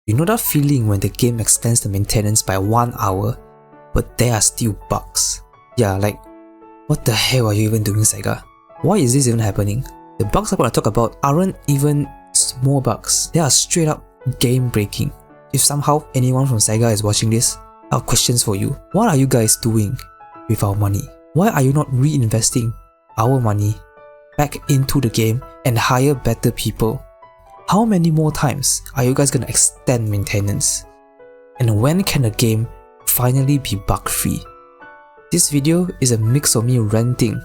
You know that feeling when the game extends the maintenance by 1 hour, but there are still bugs? Yeah, like, what the hell are you even doing, SEGA? Why is this even happening? The bugs I'm going to talk about aren't even small bugs. They are straight up game breaking. If somehow anyone from SEGA is watching this, I have questions for you. What are you guys doing with our money? Why are you not reinvesting our money back into the game and hire better people? How many more times are you guys gonna extend maintenance? And when can a game finally be bug free? This video is a mix of me ranting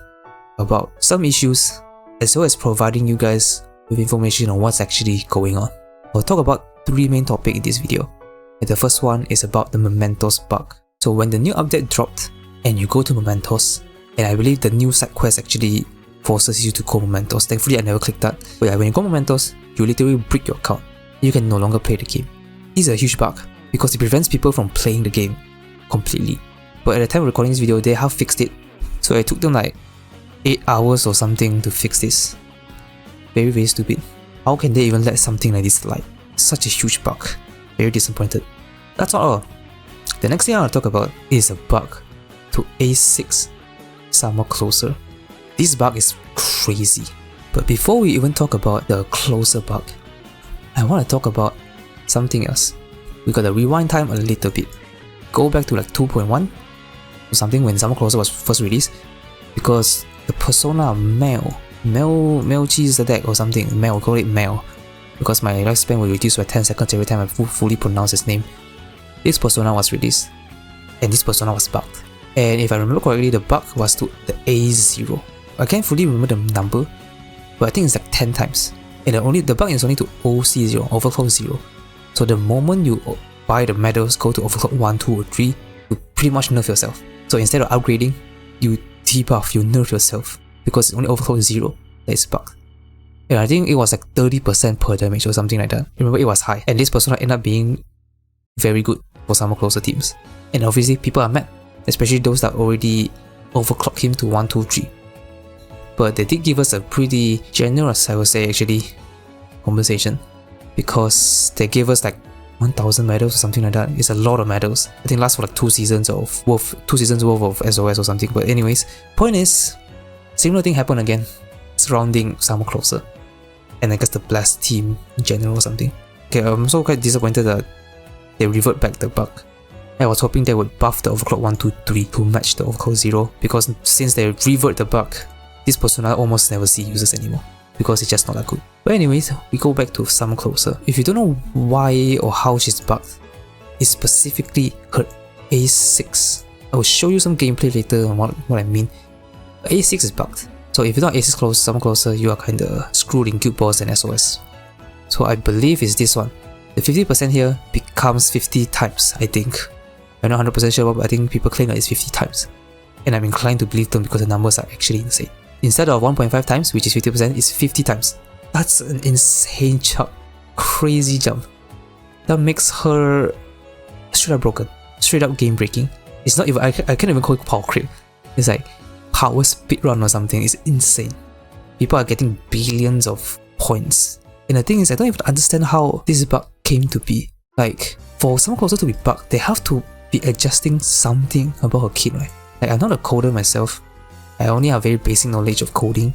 about some issues as well as providing you guys with information on what's actually going on. I'll talk about 3 main topics in this video. And the first one is about the Mementos bug. So when the new update dropped and you go to Mementos, and I believe the new side quest actually forces you to go Mementos. Thankfully I never clicked that. But yeah, when you go Mementos, you literally break your account. You can no longer play the game. This is a huge bug because it prevents people from playing the game completely. But at the time of recording this video, they have fixed it. So it took them like 8 hours or something to fix this. Very, very stupid. How can they even let something like this slide? Such a huge bug. Very disappointed. That's not all. The next thing I want to talk about is a bug to A6 Summer Closer. This bug is crazy. But before we even talk about the closer bug, I want to talk about something else. We gotta rewind time a little bit. Go back to like 2.1 or something when Summer Closer was first released, because the persona Mel cheese attack or something, call it Mel, because my lifespan will reduce by 10 seconds every time I fully pronounce his name. This persona was released, and this persona was bugged. And if I remember correctly, the bug was to the A0. I can't fully remember the number, but I think it's like 10 times. And the bug is only to OC0, overclock 0. So the moment you buy the medals, go to overclock 1, 2 or 3, you pretty much nerf yourself. So instead of upgrading, you debuff, you nerf yourself, because it's only overclock 0 that is bugged. And I think it was like 30% per damage or something like that. Remember, it was high. And this persona ended up being very good for Summer Closer teams. And obviously people are mad, especially those that already overclocked him to 1, 2, 3. But they did give us a pretty generous, I would say actually, compensation, because they gave us like 1000 medals or something like that. It's a lot of medals. I think it lasts for like 2 seasons worth of SOS or something. But anyways, point is, similar thing happened again surrounding Summer Closer, and I guess the Blast team in general or something. Okay, I'm also quite disappointed that they revert back the bug. I was hoping they would buff the overclock 1, 2, 3 to match the overclock 0, because since they revert the bug, this persona almost never see users anymore, because it's just not that good. But anyways, we go back to Summer Closer. If you don't know why or how she's bugged, it's specifically her A6. I will show you some gameplay later on what I mean. A6 is bugged. So if you're not A6 Summer Closer, you are kinda screwed in Guild Boss and SOS. So I believe it's this one. The 50% here becomes 50 times, I think. I'm not 100% sure, but I think people claim that it's 50 times. And I'm inclined to believe them because the numbers are actually insane. Instead of 1.5 times, which is 50%, it's 50 times. That's an insane jump. Crazy jump. That makes her straight up broken. Straight up game breaking. It's not even, I can't even call it power creep. It's like power speedrun or something. It's insane. People are getting billions of points. And the thing is, I don't even understand how this bug came to be. Like, for Summer Closer to be bugged, they have to be adjusting something about her kit, right? Like, I'm not a coder myself. I only have very basic knowledge of coding.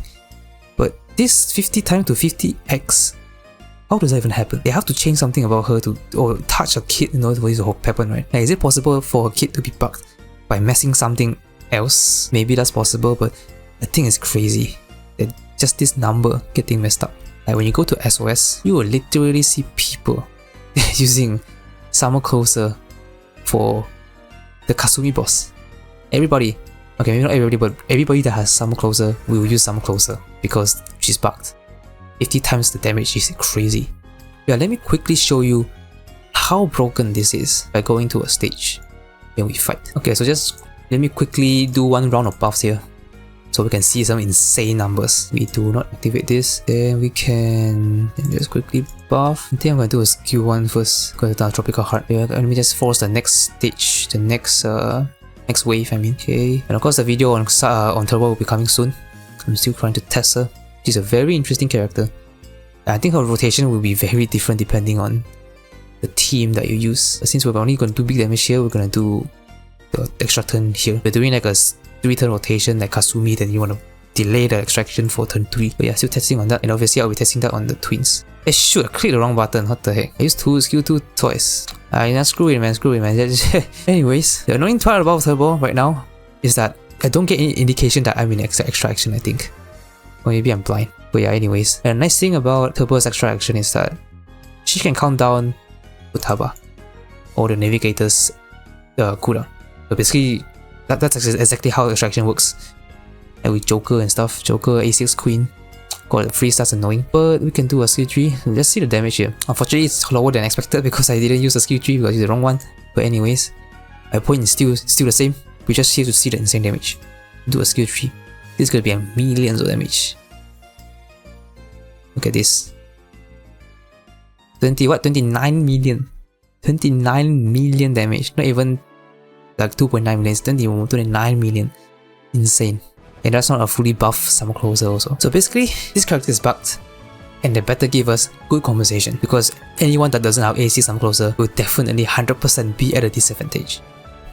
But this 50 times to 50x, how does that even happen? They have to change something about her to, or touch a kit in order for this to happen, right? Like, is it possible for a kit to be bugged by messing something else? Maybe that's possible, but I think it's crazy that just this number getting messed up. Like, when you go to SOS, you will literally see people using Summer Closer for the Kasumi boss. Everybody, okay, maybe not everybody, but everybody that has Summer Closer will use Summer Closer because she's bugged. 50 times the damage is crazy. Yeah, let me quickly show you how broken this is by going to a stage. Then we fight. Okay, so just let me quickly do one round of buffs here, so we can see some insane numbers. We do not activate this, then we can just quickly buff. I think I'm going to do a skill 1 first, because it's a tropical heart. Yeah, let me just force the next stage, the next wave, I mean. Okay, and of course the video on Turbo will be coming soon. I'm still trying to test her. She's a very interesting character. I think her rotation will be very different depending on the team that you use. But since we're only going to do big damage here, we're going to do the extra turn here. We're doing like a 3-turn rotation like Kasumi, then you want to delay the extraction for turn 3. But yeah, still testing on that, and obviously I'll be testing that on the twins. Hey shoot, I clicked the wrong button, what the heck. I used skill 2 twice. Screw it man. Anyways, the annoying part about Turbo right now is that I don't get any indication that I'm in extra action, I think. Or maybe I'm blind. But yeah, anyways. And the nice thing about Turbo's extra action is that she can count down Utaba or the navigator's cooldown. So basically, that's exactly how extraction works. And with Joker and stuff, Joker, A6 Queen, got the free starts annoying. But we can do a skill 3. Let's see the damage here. Unfortunately, it's lower than expected because I didn't use a skill 3 because I used the wrong one. But anyways, my point is still the same. We just here to see the insane damage. Do a skill 3. This is gonna be a millions of damage. Look at this. 29 million. 29 million damage. Not even like 2.9 million, it's 29 million. Insane. And that's not a fully buffed Summer Closer also. So basically, this character is bugged. And they better give us good compensation, because anyone that doesn't have AC Summer Closer will definitely 100% be at a disadvantage.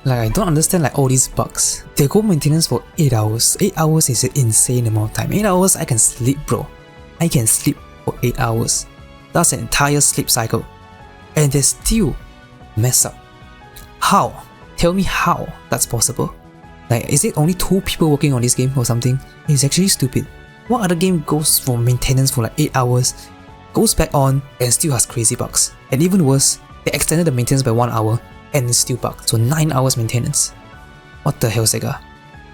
Like, I don't understand like all these bugs. They go maintenance for 8 hours. 8 hours is an insane amount of time. 8 hours I can sleep, bro. I can sleep for 8 hours. That's an entire sleep cycle. And they still mess up. How? Tell me how that's possible. Like, is it only 2 people working on this game or something? It's actually stupid. What other game goes for maintenance for like 8 hours, goes back on and still has crazy bugs? And even worse, they extended the maintenance by 1 hour and it's still bugged. So 9 hours maintenance. What the hell, Sega?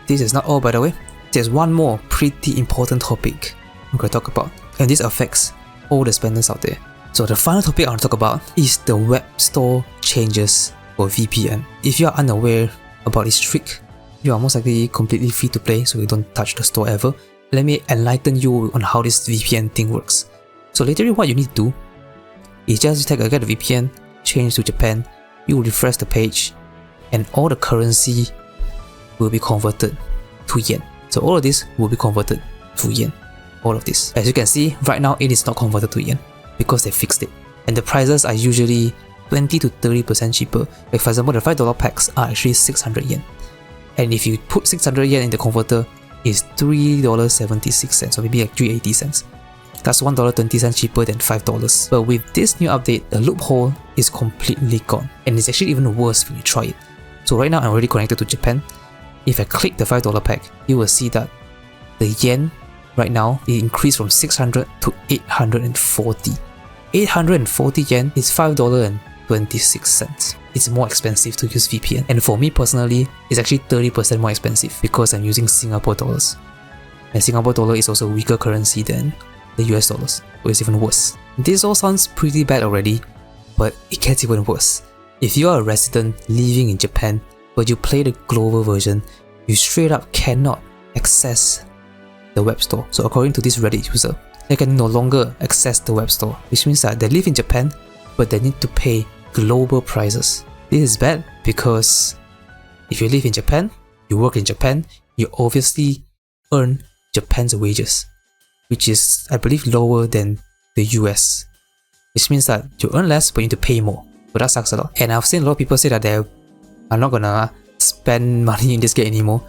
This is not all, by the way. There's one more pretty important topic I'm going to talk about, and this affects all the spenders out there. So the final topic I want to talk about is the Webstore changes for VPN. If you are unaware about this trick, you are most likely completely free to play, so you don't touch the store ever. Let me enlighten you on how this VPN thing works. So literally what you need to do is just get a VPN, change to Japan, you refresh the page, and all the currency will be converted to yen. So all of this will be converted to yen. All of this. As you can see, right now it is not converted to yen because they fixed it. And the prices are usually 20 to 30% cheaper. Like for example, the $5 packs are actually 600 yen. And if you put 600 yen in the converter, it's $3.76, or maybe like 380 cents. That's $1.20 cheaper than $5. But with this new update, the loophole is completely gone. And it's actually even worse when you try it. So right now I'm already connected to Japan. If I click the $5 pack, you will see that the yen right now, it increased from 600 to 840. 840 yen is $5.26. It's more expensive to use VPN. And for me personally, it's actually 30% more expensive because I'm using Singapore dollars. And Singapore dollar is also a weaker currency than the US dollars, so it's even worse. This all sounds pretty bad already, but it gets even worse. If you are a resident living in Japan, but you play the global version, you straight up cannot access the web store. So according to this Reddit user, they can no longer access the web store, which means that they live in Japan, but they need to pay global prices. This is bad because if you live in Japan, you work in Japan, you obviously earn Japan's wages, which is, I believe, lower than the US, which means that you earn less but you need to pay more. So that sucks a lot. And I've seen a lot of people say that they are not gonna spend money in this game anymore.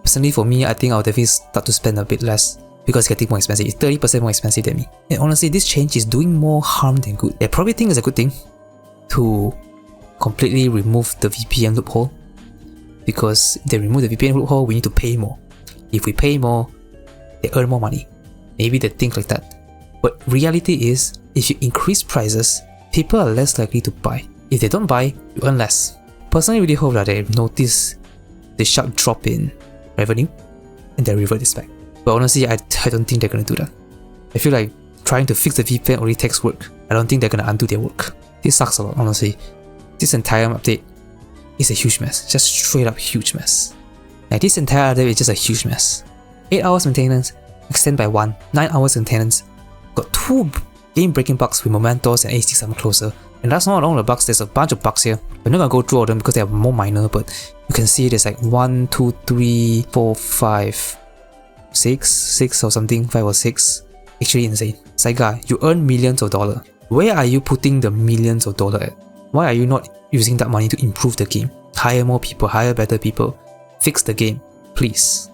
Personally, for me, I think I'll definitely start to spend a bit less because it's getting more expensive. It's 30% more expensive than me. And honestly, this change is doing more harm than good. They probably think it's a good thing to completely remove the VPN loophole, because if they remove the VPN loophole, we need to pay more. If we pay more, they earn more money. Maybe they think like that. But reality is, if you increase prices, people are less likely to buy. If they don't buy, you earn less. Personally, I really hope that they notice the sharp drop in revenue and they revert this back. But honestly, I don't think they're gonna do that. I feel like trying to fix the VPN only takes work. I don't think they're gonna undo their work. This sucks a lot, honestly. This entire update is a huge mess. Just straight up huge mess. Like, this entire update is just a huge mess. 8 hours maintenance, extend by 1, 9 hours maintenance. Got 2 game-breaking bugs with Mementos and AC Summer Closer. And that's not all the bugs, there's a bunch of bugs here. I'm not gonna go through all of them because they are more minor, but you can see there's like 1, 2, 3, 4, 5, 6 or something, 5 or 6. Actually insane. SEGA, you earn millions of dollars. Where are you putting the millions of dollars at? Why are you not using that money to improve the game? Hire more people, hire better people, fix the game, please.